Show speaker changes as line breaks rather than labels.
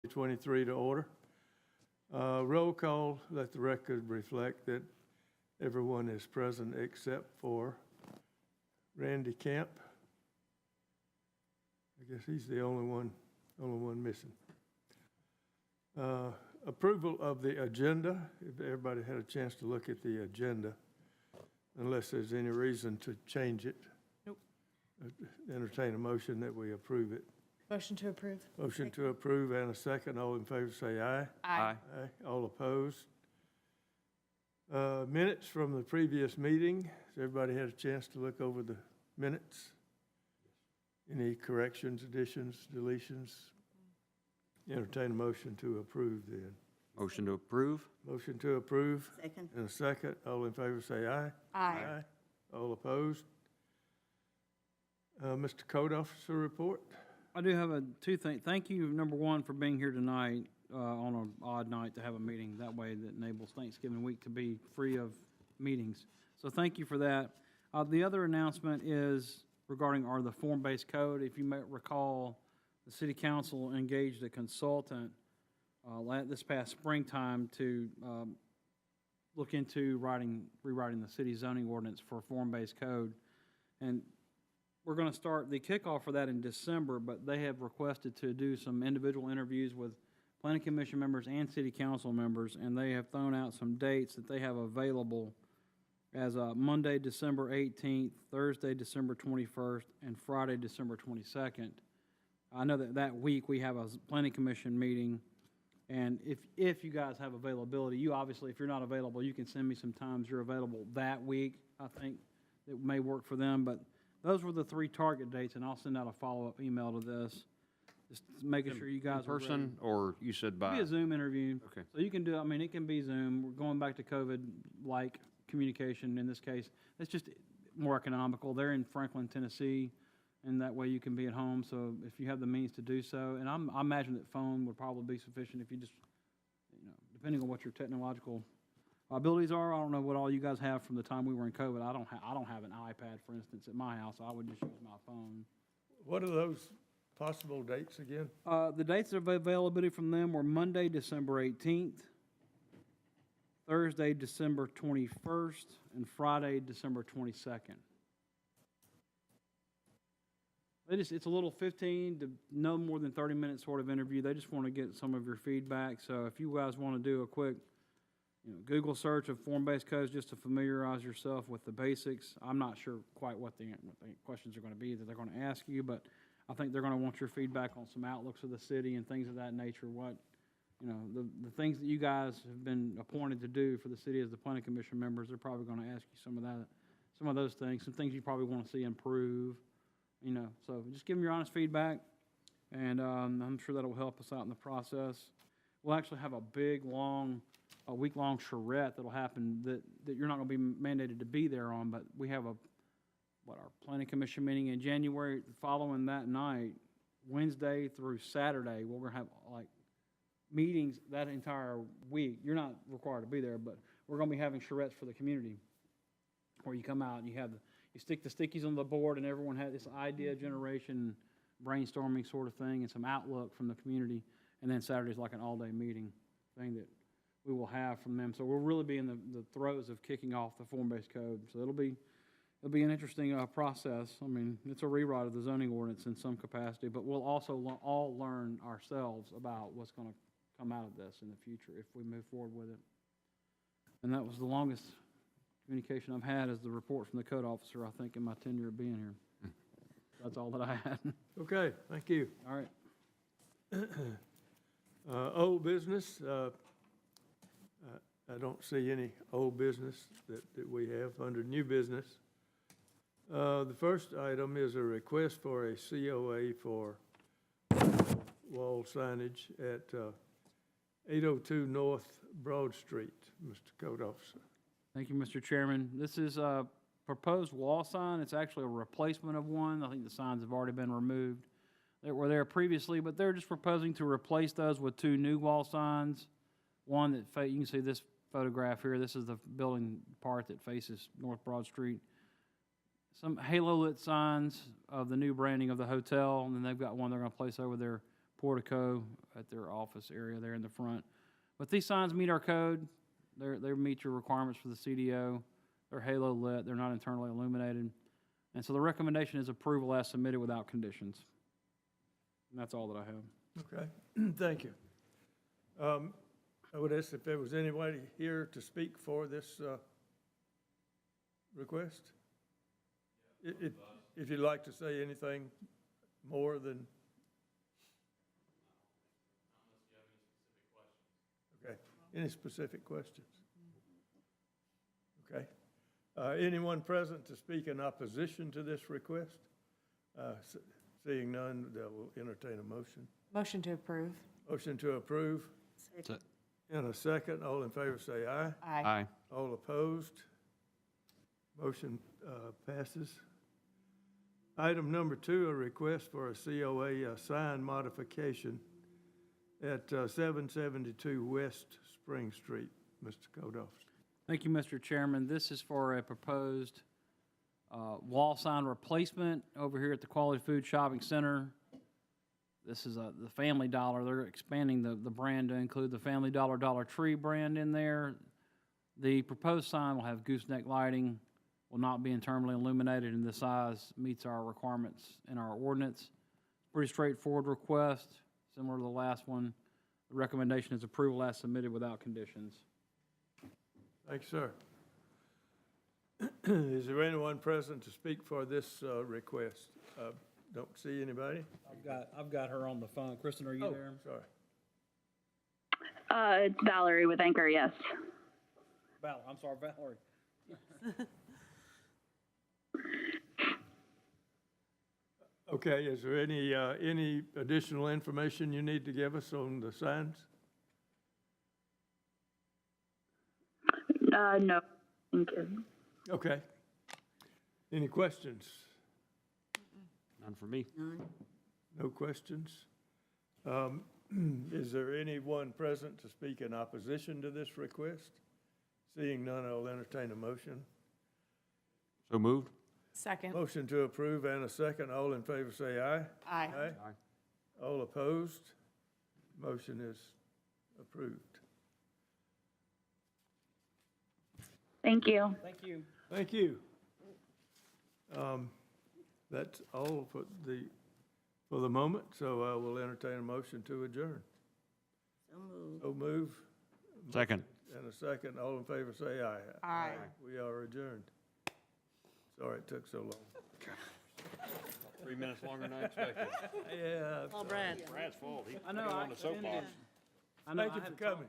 23 to order. Roll call, let the record reflect that everyone is present except for Randy Camp. I guess he's the only one missing. Approval of the agenda. If everybody had a chance to look at the agenda, unless there's any reason to change it.
Nope.
Entertain a motion that we approve it.
Motion to approve.
Motion to approve and a second. All in favor say aye.
Aye.
Aye. All opposed? Minutes from the previous meeting. Has everybody had a chance to look over the minutes? Any corrections, additions, deletions? Entertain a motion to approve then.
Motion to approve?
Motion to approve
Second.
and a second. All in favor say aye.
Aye.
All opposed? Mr. Code Officer report.
I do have two things. Thank you, number one, for being here tonight on an odd night to have a meeting. That way that enables Thanksgiving week to be free of meetings. So thank you for that. The other announcement is regarding the form-based code. If you may recall, the City Council engaged a consultant this past springtime to look into rewriting the city zoning ordinance for form-based code. And we're going to start the kickoff for that in December, but they have requested to do some individual interviews with Planning Commission members and City Council members, and they have thrown out some dates that they have available as Monday, December 18th, Thursday, December 21st, and Friday, December 22nd. I know that week we have a Planning Commission meeting, and if you guys have availability, you obviously, if you're not available, you can send me some times you're available that week. I think it may work for them, but those were the three target dates, and I'll send out a follow-up email to this, just making sure you guys
In
are
person,
ready.
or you said
It'll
by?
be a Zoom interview.
Okay.
So you can do, it can be Zoom. We're going back to COVID-like communication in this case. It's just more economical. They're in Franklin, Tennessee, and that way you can be at home. So if you have the means to do so, and I imagine that phone would probably be sufficient if you just, depending on what your technological abilities are. I don't know what all you guys have from the time we were in COVID. I don't have an iPad, for instance, at my house. I would just use my phone.
What are those possible dates again?
The dates of availability from them were Monday, December 18th, Thursday, December 21st, and Friday, December 22nd. It's a little 15 to no more than 30-minute sort of interview. They just want to get some of your feedback. So if you guys want to do a quick Google search of form-based codes just to familiarize yourself with the basics. I'm not sure quite what the questions are going to be that they're going to ask you, but I think they're going to want your feedback on some outlooks of the city and things of that nature. What, the things that you guys have been appointed to do for the city as the Planning Commission members, they're probably going to ask you some of those things, some things you probably want to see improve, So just give them your honest feedback, and I'm sure that'll help us out in the process. We'll actually have a week-long charrette that'll happen that you're not going to be mandated to be there on, but we have our Planning Commission meeting in January. Following that night, Wednesday through Saturday, we're going to have meetings that entire week. You're not required to be there, but we're going to be having charrettes for the community where you come out and you stick the stickies on the board and everyone has this idea generation, brainstorming sort of thing and some outlook from the community. And then Saturday's like an all-day meeting thing that we will have from them. So we'll really be in the throes of kicking off the form-based code. So it'll be an interesting process. It's a rewrite of the zoning ordinance in some capacity, but we'll also all learn ourselves about what's going to come out of this in the future if we move forward with it. And that was the longest communication I've had as the report from the code officer, I think, in my tenure of being here. That's all that I had.
Okay, thank you.
All right.
Old business. I don't see any old business that we have under new business. The first item is a request for a COA for wall signage at 802 North Broad Street. Mr. Code Officer.
Thank you, Mr. Chairman. This is a proposed wall sign. It's actually a replacement of one. I think the signs have already been removed that were there previously, but they're just proposing to replace those with two new wall signs. One that you can see this photograph here. This is the building part that faces North Broad Street. Some halo lit signs of the new branding of the hotel, and then they've got one they're going to place over their portico at their office area there in the front. But these signs meet our code. They meet your requirements for the CDO. They're halo lit. They're not internally illuminated. And so the recommendation is approval as submitted without conditions. And that's all that I have.
Okay, thank you. I would ask if there was anybody here to speak for this request? If you'd like to say anything more than. Okay, any specific questions? Okay. Anyone present to speak in opposition to this request? Seeing none, I will entertain a motion.
Motion to approve.
Motion to approve. In a second, all in favor say aye.
Aye.
All opposed? Motion passes. Item number 2, a request for a COA sign modification at 772 West Spring Street. Mr. Kodofsky.
Thank you, Mr. Chairman. This is for a proposed wall sign replacement over here at the Quality Food Shopping Center. This is the Family Dollar. They're expanding the brand to include the Family Dollar Dollar Tree brand in there. The proposed sign will have gooseneck lighting, will not be internally illuminated, and the size meets our requirements in our ordinance. Pretty straightforward request, similar to the last one. The recommendation is approval as submitted without conditions.
Thank you, sir. Is there anyone present to speak for this request? Don't see anybody?
I've got her on the phone. Kristen, are you
Oh,
there?
sorry.
It's Valerie with Anchor, yes.
I'm sorry, Valerie.
Okay, is there any additional information you need to give us on the signs?
No, thank you.
Okay. Any questions?
None for me.
No questions? Is there anyone present to speak in opposition to this request? Seeing none, I'll entertain a motion.
So moved.
Second.
Motion to approve and a second. All in favor say aye.
Aye.
All opposed? Motion is approved.
Thank you.
Thank you.
Thank you. That's all for the moment, so I will entertain a motion to adjourn. So move.
Second.
And a second. All in favor say aye.
Aye.
We are adjourned. Sorry it took so long.
3 minutes longer than I expected.
Yeah.
All Brad.
Brad's fault. He
I know,
got
I
on the soapbox.
I know
Thank
I
you
had
for
to talk-
coming.